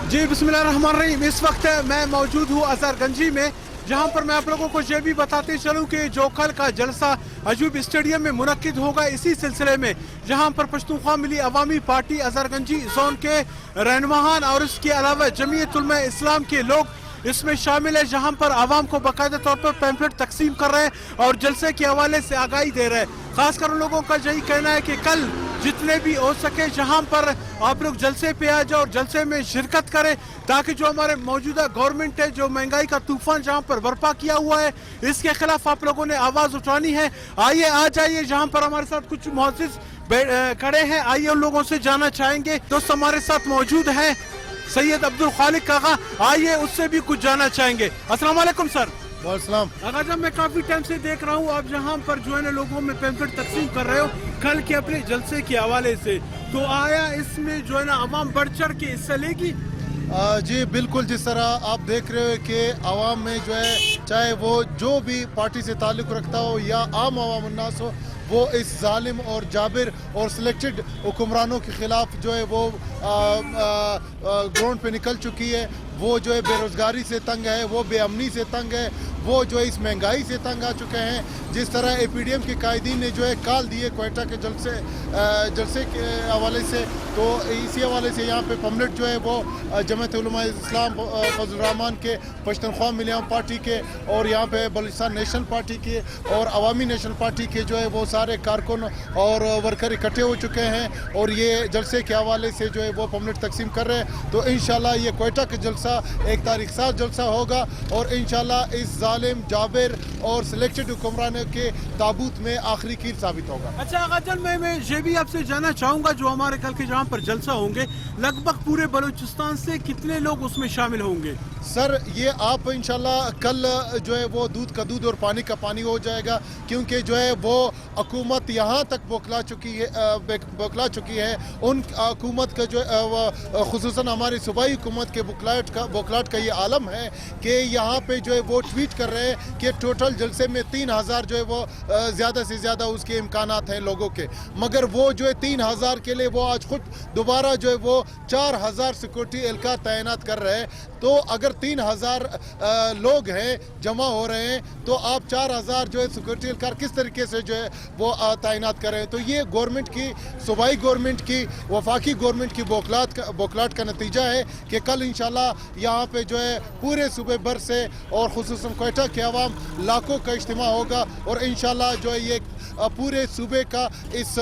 जी बिस्मिल्लाहिर्रहमानिर्रहीम। इस वक्त मैं मौजूद हूँ अजहरगंजी में, जहाँ पर मैं आप लोगों को ये भी बताते चलूँ कि जो कल का जलसा अजूब स्टेडियम में मुनक्किद होगा, इसी सिलसिले में जहाँ पर पश्तूनख्वा मिली अवामी पार्टी अजहरगंजी जोन के रहनुमान और इसके अलावा जमीयत उलमा इस्लाम के लोग इसमें शामिल है, जहाँ पर आवाम को बाकायदा तौर पर पैम्फलेट तकसीम कर रहे हैं और जलसे के हवाले से आगाही दे रहे हैं। खासकर उन लोगों का यही कहना है कि कल जितने भी हो सके जहां पर आप लोग जलसे पे आ जाओ और जलसे में शिरकत करें, ताकि जो हमारे मौजूदा गवर्नमेंट है, जो महंगाई का तूफान जहां पर बर्पा किया हुआ है, इसके खिलाफ आप लोगों ने आवाज उठानी है। आइए आ जाइए, जहां पर हमारे साथ कुछ मुअज़्ज़िज़ खड़े हैं, आइए उन लोगों से जानना चाहेंगे। दोस्त हमारे साथ मौजूद हैं सैयद अब्दुल खालिक काका, आइए उससे भी कुछ जानना चाहेंगे। अस्सलाम वालेकुम सर। वालेकुम। आगा जब मैं काफी टाइम से देख रहा हूँ आप जहाँ पर जो है ना लोगों में पैम्फलेट तकसीम कर रहे हो कल के अपने जलसे के हवाले से, तो आया इसमें जो है ना आवाम बढ़ चढ़ के हिस्सा लेगी? जी बिल्कुल, जिस तरह आप देख रहे हो कि आवाम में जो है, चाहे वो जो भी पार्टी से ताल्लुक़ रखता हो या आम आवाम उन्नास हो, वो इस जालिम और जाबिर और सिलेक्टेड हुक्मरानों के खिलाफ जो है वो ग्राउंड पे निकल चुकी है। वो जो है बेरोज़गारी से तंग है, वो बेअमनी से तंग है, वो जो है इस महंगाई से तंग आ चुके हैं। जिस तरह APDM के कायदीन ने जो है काल दिए क्वेटा के जलसे के हवाले से, तो इसी हवाले से यहाँ पे पमलेट जो है वो जमात उलमा इस्लाम फजल रहमान के, पश्तूनख्वा मिलियम पार्टी के और यहाँ पे बलूचिस्तान नेशनल पार्टी के और अवामी नेशनल पार्टी के जो है वो सारे कारकुन और वर्कर इकट्ठे हो चुके हैं और ये जलसे के हवाले से जो है वो पमलेट तकसीम कर रहे हैं। तो इंशाल्लाह ये क्वेटा का जलसा एक तारीख साथ जलसा होगा और इंशाल्लाह इस जालिम जाबिर और सिलेक्टेड हुक्मरानों के ताबूत में आखिरी कील साबित होगा। अच्छा आगाजन, मैं ये भी आपसे जानना चाहूँगा, जो हमारे कल के जहाँ पर जलसा होंगे लगभग पूरे बलूचिस्तान से कितने लोग उसमें शामिल होंगे? सर ये आप इंशाल्लाह कल जो है वो दूध का दूध और पानी का पानी हो जाएगा, क्योंकि जो है वो हुकूमत यहाँ तक बौखला चुकी है। उन हुकूमत का जो खुसूसन हमारी सूबाई हुकूमत के बौखलाहट का ये आलम है कि यहाँ पे जो है वो ट्वीट कर रहे हैं कि टोटल जलसे में 3000 जो है वो ज़्यादा से ज़्यादा उसके इम्कानात हैं लोगों के, मगर वो जो है 3000 के लिए वो आज खुद दोबारा जो है वो 4000 सिक्योरिटी एहलकार तैनात कर रहे हैं। तो अगर 3000 लोग हैं जमा हो रहे हैं, तो आप 4000 जो है सिक्योरिटी एहलकार किस तरीके से जो है वो तैनात कर रहे हैं। तो ये गवर्नमेंट की, सूबाई गवर्नमेंट की, वफाकी गवर्नमेंट की बौखलाहट का नतीजा है कि कल इंशाल्लाह यहाँ पे जो है पूरे सूबे भर से और खुसूसन क्वेटा के अवाम लाखों का इज्तिमा होगा और इंशाल्लाह जो है ये पूरे सूबे का इस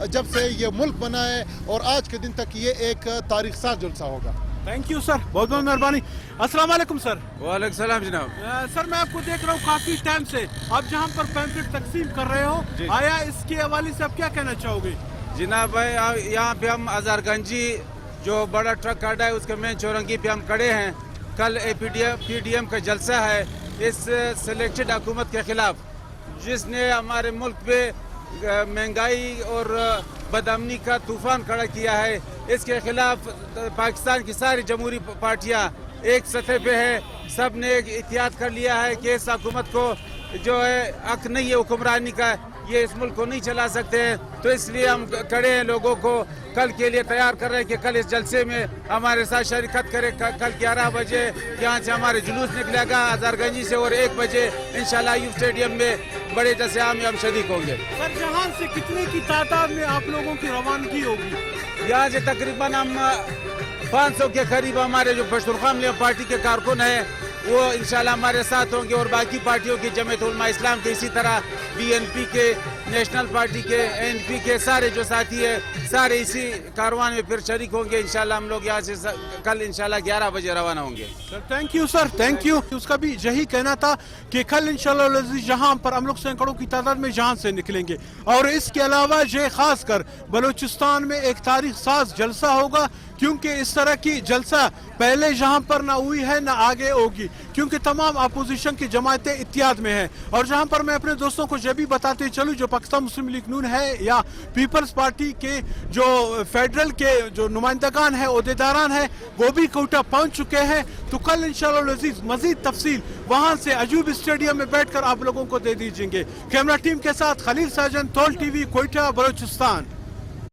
जब से ये मुल्क बना है और आज के दिन तक ये एक तारीख साज जलसा होगा। थैंक यू सर, बहुत बहुत मेहरबानी। अस्सलाम वालेकुम सर। वालेकुम सलाम जनाब। सर मैं आपको देख रहा हूँ काफी टाइम से आप जहाँ पर पैम्फलेट तकसीम कर रहे हो, आया इसके हवाले से आप क्या कहना चाहोगे? जनाब भाई, यहाँ पे हम अजहरगंजी जो बड़ा ट्रक खड़ा है उसके मेन चौरंगी पे हम खड़े हैं। कल APDM का जलसा है इस सिलेक्टेड हुकूमत के खिलाफ, जिसने हमारे मुल्क पे महंगाई और बदअमनी का तूफान खड़ा किया है। इसके खिलाफ पाकिस्तान की सारी जमहूरी पार्टियां एक सतह पे है, सब ने एक इत्तेहाद कर लिया है कि इस हुकूमत को जो है हक नहीं है हुक्मरानी का, ये इस मुल्क को नहीं चला सकते हैं। तो इसलिए हम खड़े हैं, लोगों को कल के लिए तैयार कर रहे हैं कि कल इस जलसे में हमारे साथ शरीकत करें। कल 11 बजे यहाँ से हमारे जुलूस निकलेगा अजहरगंजी से और 1 बजे इंशाल्लाह अयूब स्टेडियम में बड़े जश्न में हम शरीक होंगे। सर जहाँ से कितने की तादाद में आप लोगों की रवानगी होगी? यहाँ से तकरीबन हम 500 के करीब हमारे जो पश्तूनख्वा मिलियम पार्टी के कारकुन हैं वो इंशाल्लाह हमारे साथ होंगे और बाकी पार्टियों की जमात उलमा इस्लाम के, इसी तरह BNP के, नेशनल पार्टी के, NP के सारे जो साथी है सारे इसी कारवान में फिर शरीक होंगे। इंशाल्लाह हम लोग यहाँ से कल इंशाल्लाह 11 बजे रवाना होंगे। Sir thank you sir, thank you. उसका भी यही कहना था कि कल इंशाल्लाह जहाँ पर हम लोग सैकड़ों की तादाद में जहाँ से निकलेंगे और इसके अलावा ये खास कर बलूचिस्तान में एक तारीख साज जलसा होगा, क्योंकि इस तरह की जलसा पहले जहाँ पर ना हुई है ना आगे होगी, क्योंकि तमाम अपोजिशन की जमातें इत्तेहाद में हैं। और जहाँ पर मैं अपने दोस्तों को ये भी बताते चलूँ, जो पाकिस्तान मुस्लिम लीग नून है या पीपल्स पार्टी के जो फेडरल के जो नुमाइंदगान है, ओहदेदारान है, वो भी कोटा पहुँच चुके हैं। तो कल इंशाअल्लाह मजीद तफसील वहाँ से अजूब स्टेडियम में बैठ कर आप लोगों को दे दीजिएंगे। कैमरा टीम के साथ खलील साजन, तौल TV, कोयटा, बलूचिस्तान।